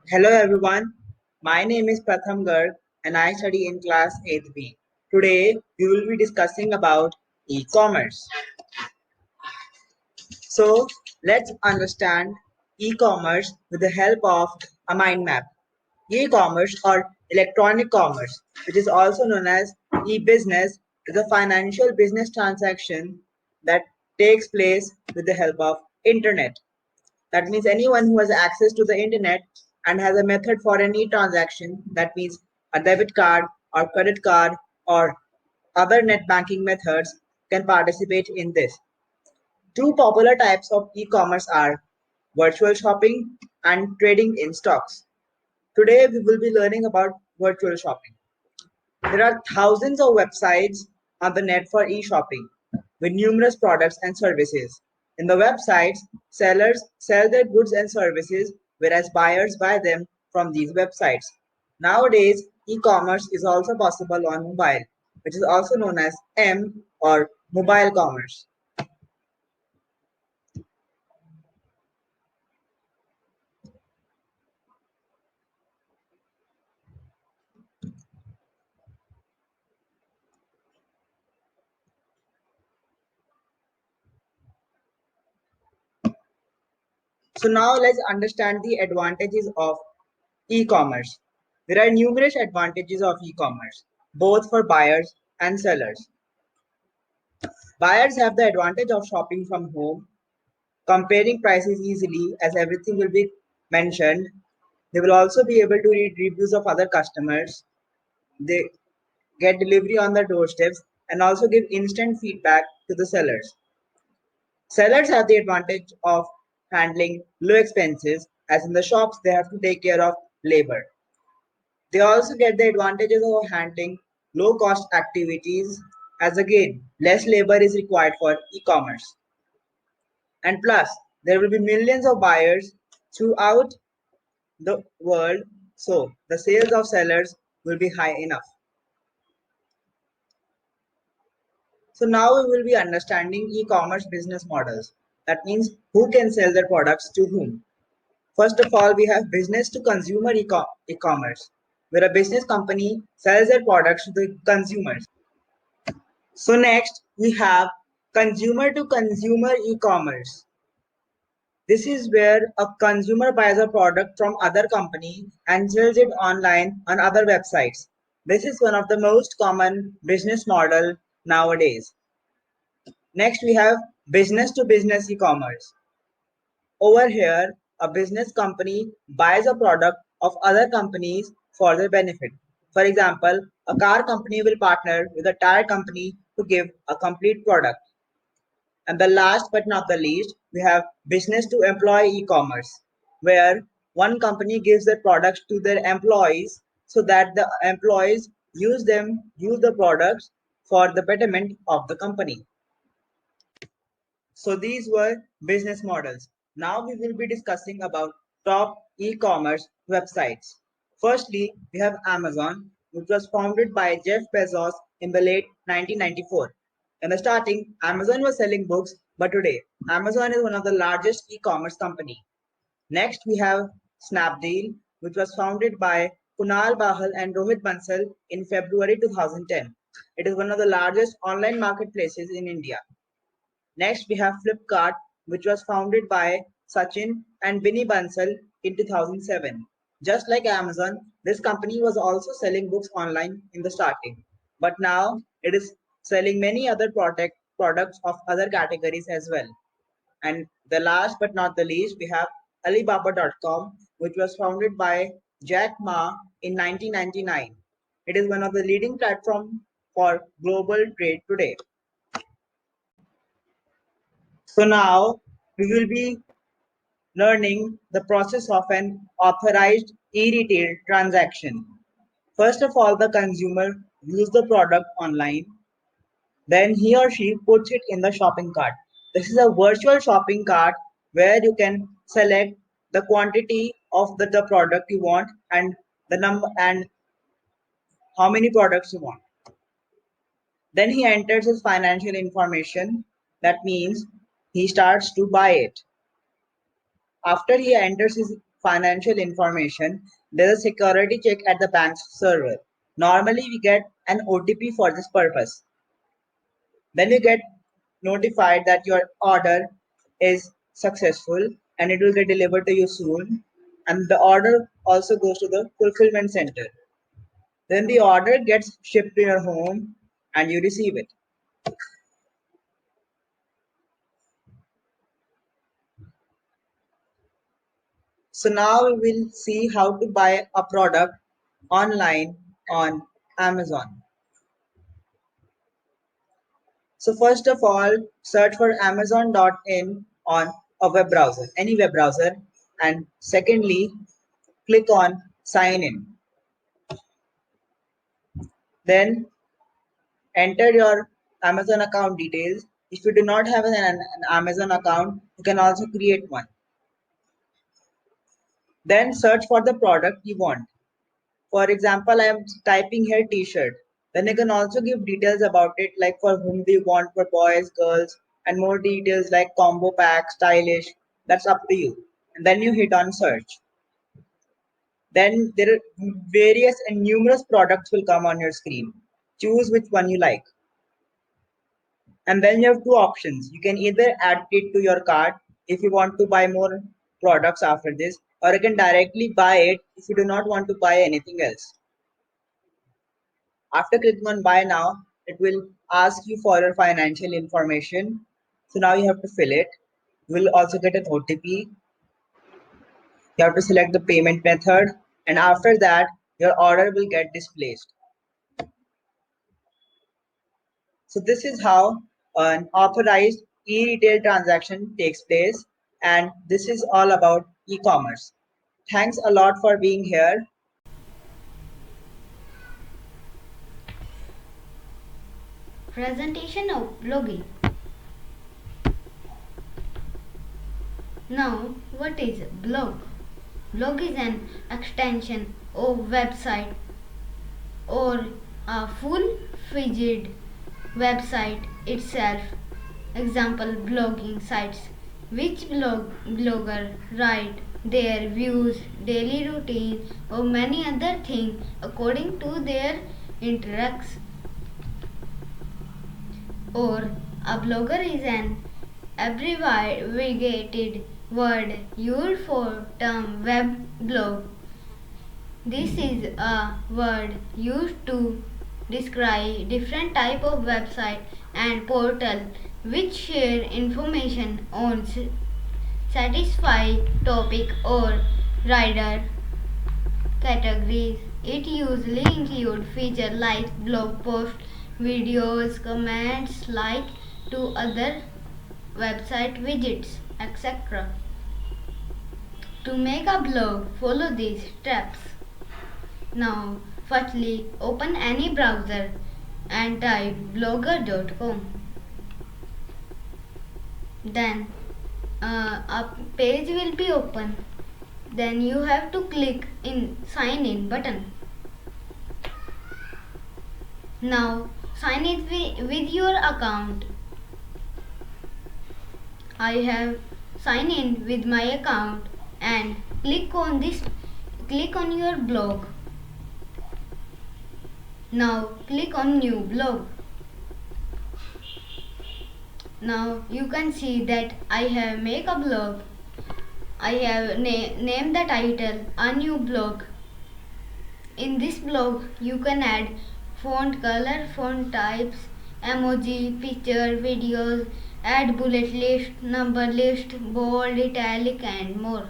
Hello everyone, my name is Pratham Garg and I study in class 8B. Today we will be discussing about e-commerce. So let's understand e-commerce with the help of a mind map. E-commerce or electronic commerce, which is also known as e-business, is a financial business transaction that takes place with the help of internet. That means anyone who has access to the internet and has a method for any transaction, that means a debit card or credit card or other net banking methods, can participate in this. Two popular types of e-commerce are virtual shopping and trading in stocks. Today we will be learning about virtual shopping. There are thousands of websites on the net for e-shopping with numerous products and services. In the websites, sellers sell their goods and services, whereas buyers buy them from these websites. Nowadays, e-commerce is also possible on mobile, which is also known as M or mobile commerce. So now let's understand the advantages of e-commerce. There are numerous advantages of e-commerce, both for buyers and sellers. Buyers have the advantage of shopping from home, comparing prices easily as everything will be mentioned. They will also be able to read reviews of other customers. They get delivery on their doorsteps and also give instant feedback to the sellers. Sellers have the advantage of handling low expenses, as in the shops they have to take care of labor. They also get the advantages of handling low cost activities, as again less labor is required for e-commerce. And plus, there will be millions of buyers throughout the world, so the sales of sellers will be high enough. So now we will be understanding e-commerce business models. That means who can sell their products to whom. First of all, we have business to consumer e-commerce, where a business company sells their products to the consumers. So next, we have consumer to consumer e-commerce. This is where a consumer buys a product from other company and sells it online on other websites. This is one of the most common business model nowadays. Next, we have business to business e-commerce. Over here, a business company buys a product of other companies for their benefit. For example, a car company will partner with a tire company to give a complete product. And the last but not the least, we have business to employee e-commerce, where one company gives their products to their employees so that the employees use the products for the betterment of the company. So these were business models. Now we will be discussing about top e-commerce websites. Firstly, we have Amazon, which was founded by Jeff Bezos in the late 1994. In the starting, Amazon was selling books, but today, Amazon is one of the largest e-commerce company. Next, we have Snapdeal, which was founded by Kunal Bahal and Rohit Bansal in February 2010. It is one of the largest online marketplaces in India. Next, we have Flipkart, which was founded by Sachin and Binny Bansal in 2007. Just like Amazon, this company was also selling books online in the starting, but now it is selling many other products of other categories as well. And the last but not the least, we have Alibaba.com, which was founded by Jack Ma in 1999. It is one of the leading platforms for global trade today. So now we will be learning the process of an authorized e-retail transaction. First of all, the consumer views the product online, then he or she puts it in the shopping cart. This is a virtual shopping cart where you can select the quantity of the product you want and the number and how many products you want. Then he enters his financial information. That means he starts to buy it. After he enters his financial information, there's a security check at the bank's server. Normally, we get an OTP for this purpose. Then you get notified that your order is successful and it will get delivered to you soon. And the order also goes to the fulfillment center. Then the order gets shipped to your home and you receive it. So now we will see how to buy a product online on Amazon. So first of all, search for amazon.in on a web browser, any web browser. And secondly, click on sign in. Then enter your Amazon account details. If you do not have an Amazon account, you can also create one. Then search for the product you want. For example, I am typing here t-shirt. Then you can also give details about it, like for whom do you want, for boys, girls, and more details like combo pack, stylish. That's up to you. And then you hit on search. Then there are various and numerous products will come on your screen. Choose which one you like. And then you have two options. You can either add it to your cart if you want to buy more products after this, or you can directly buy it if you do not want to buy anything else. After clicking on buy now, it will ask you for your financial information. So now you have to fill it. You will also get an OTP. You have to select the payment method, and after that, your order will get displaced. So this is how an authorized e-retail transaction takes place, and this is all about e-commerce. Thanks a lot for being here. Presentation of blogging. Now, what is blog? Blog is an extension of website or a full-fledged website itself. Example, blogging sites, which blogger write their views, daily routine, or many other things according to their interests. Or a blogger is an abbreviated word used for term web blog. This is a word used to describe different type of website and portal which share information on satisfied topic or rider categories. It usually includes features like blog posts, videos, comments, like to other website widgets, etc. To make a blog, follow these steps. Now, firstly, open any browser and type blogger.com. Then a page will be open. Then you have to click in sign in button. Now sign in with your account. I have signed in with my account and click on your blog. Now click on new blog. Now you can see that I have made a blog. I have named the title a new blog. In this blog you can add font color, font types, emoji, picture, videos, add bullet list, number list, bold, italic and more.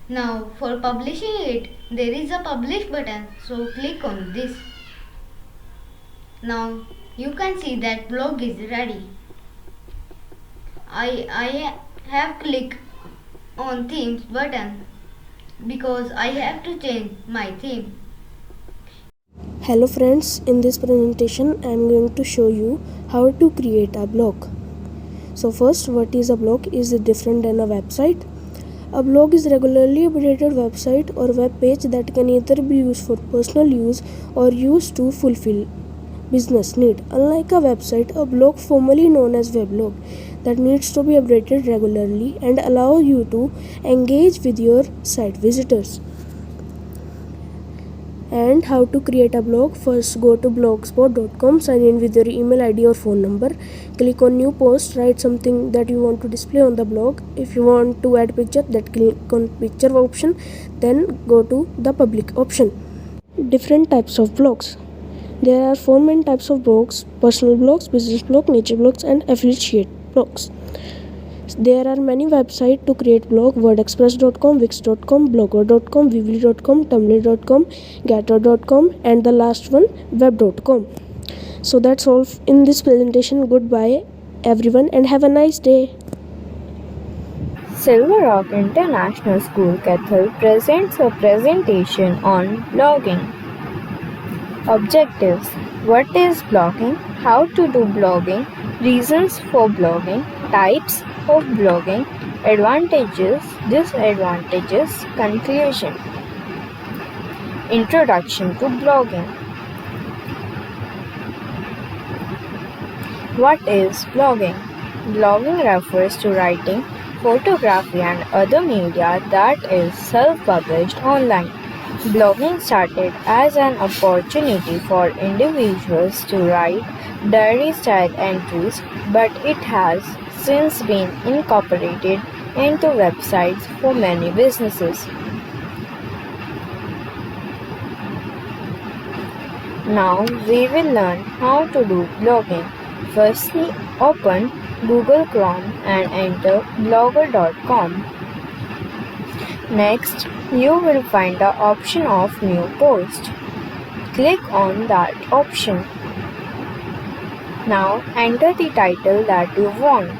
Now for publishing it, there is a publish button, so click on this. Now you can see that blog is ready. I have clicked on themes button because I have to change my theme. Hello friends, in this presentation I am going to show you how to create a blog. So first, what is a blog is different than a website. A blog is regularly updated website or web page that can either be used for personal use or used to fulfill business need. Unlike a website, a blog, formerly known as weblog, that needs to be updated regularly and allow you to engage with your site visitors. And how to create a blog: first go to blogspot.com, sign in with your email ID or phone number, click on new post, write something that you want to display on the blog. If you want to add picture, that click on picture option, then go to the public option. Different types of blogs: there are four main types of blogs: personal blogs, business blog, nature blogs, and affiliate blogs. There are many websites to create blog: wordexpress.com, wix.com, blogger.com, weebly.com, tumblr.com, gator.com, and the last one, web.com. So that's all in this presentation. Goodbye everyone and have a nice day. Silver Rock International School Cathal presents a presentation on blogging. Objectives: what is blogging, how to do blogging, reasons for blogging, types of blogging, advantages, disadvantages, conclusion. Introduction to blogging. What is blogging? Blogging refers to writing, photography, and other media that is self-published online. Blogging started as an opportunity for individuals to write diary-style entries, but it has since been incorporated into websites for many businesses. Now we will learn how to do blogging. Firstly, open Google Chrome and enter blogger.com. Next, you will find the option of New Post. Click on that option. Now enter the title that you want.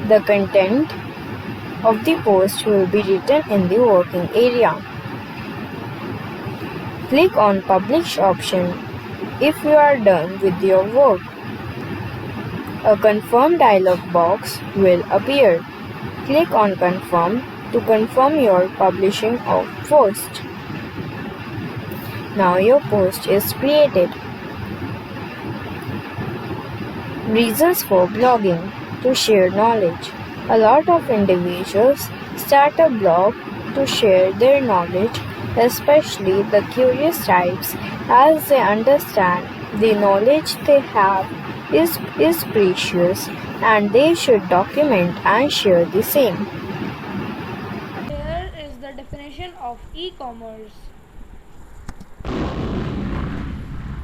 The content of the post will be written in the working area. Click on Publish option if you are done with your work. A Confirm dialog box will appear. Click on Confirm to confirm your publishing of post. Now your post is created. Reasons for blogging: to share knowledge. A lot of individuals start a blog to share their knowledge, especially the curious types, as they understand the knowledge they have is precious and they should document and share the same. Here is the definition of e-commerce.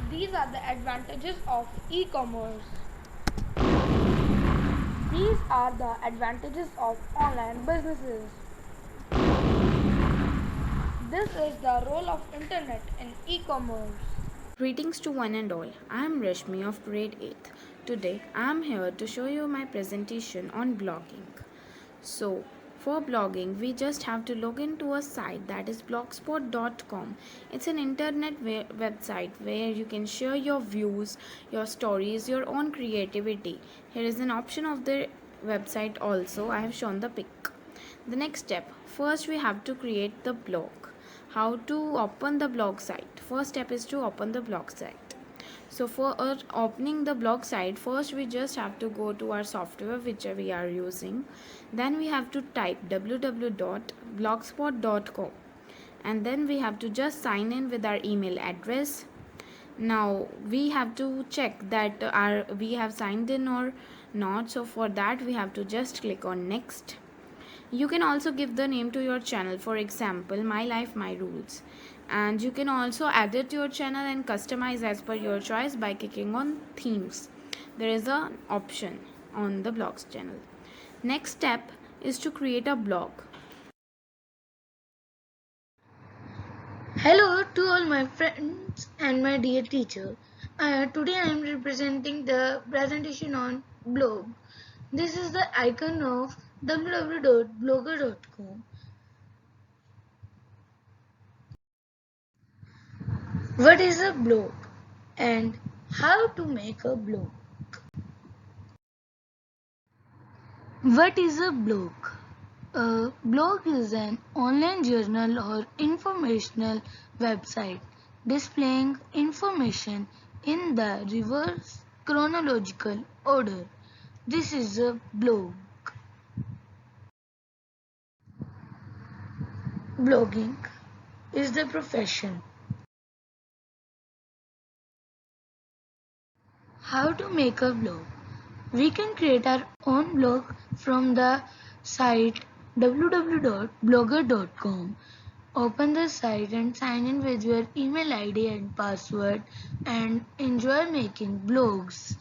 These are the advantages of e-commerce. These are the advantages of online businesses. This is the role of internet in e-commerce. Greetings to one and all. I am Rashmi of grade 8th. Today I am here to show you my presentation on blogging. So, for blogging, we just have to log into a site that is blogspot.com. It's an internet website where you can share your views, your stories, your own creativity. Here is an option of the website also. I have shown the pic. The next step, first we have to create the blog. How to open the blog site? First step is to open the blog site. So for opening the blog site, first we just have to go to our software which we are using. Then we have to type www.blogspot.com and then we have to just sign in with our email address. Now we have to check that we have signed in or not. So for that we have to just click on next. You can also give the name to your channel, for example, My Life, My Rules. And you can also add it to your channel and customize as per your choice by clicking on themes. There is an option on the blogs channel. Next step is to create a blog. Hello to all my friends and my dear teacher. Today I am representing the presentation on blog. This is the icon of www.blogger.com. What is a blog and how to make a blog? What is a blog? A blog is an online journal or informational website displaying information in the reverse chronological order. This is a blog. Blogging is the profession. How to make a blog? We can create our own blog from the site www.blogger.com. Open the site and sign in with your email ID and password and enjoy making blogs.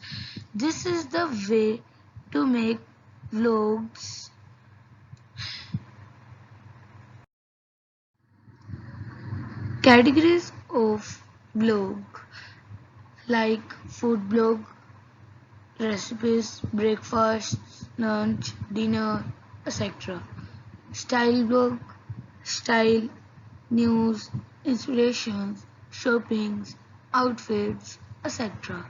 This is the way to make vlogs. Categories of blog like food blog, recipes, breakfast, lunch, dinner, etc. Style blog, style, news, inspirations, shoppings, outfits, etc.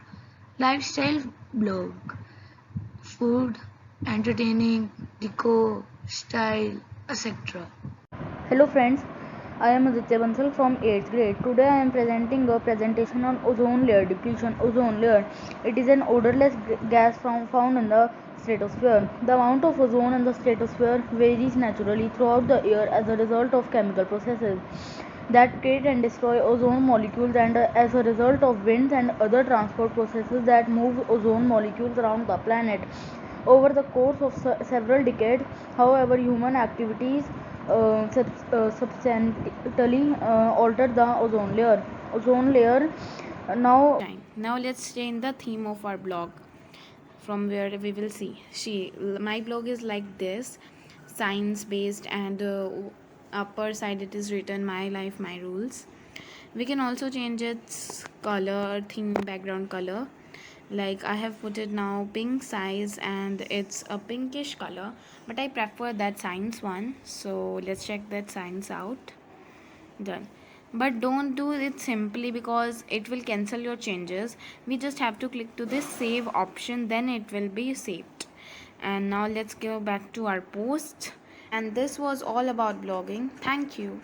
Lifestyle blog, food, entertaining, decor, style, etc. Hello friends, I am Aditya Bansal from 8th grade. Today I am presenting a presentation on ozone layer depletion. Ozone layer, it is an odorless gas found in the stratosphere. The amount of ozone in the stratosphere varies naturally throughout the year as a result of chemical processes that create and destroy ozone molecules and as a result of winds and other transport processes that move ozone molecules around the planet. Over the course of several decades, however, human activities substantially altered the ozone layer. Ozone layer now. Time. Now let's stay in the theme of our blog, from where we will see. My blog is like this, science based, and upper side it is written my life, my rules. We can also change its color, theme, background color. Like I have put it now pink size and it's a pinkish color, but I prefer that science one. So let's check that science out. Done. But don't do it simply because it will cancel your changes. We just have to click to this save option, then it will be saved. And now let's go back to our post. And this was all about blogging. Thank you.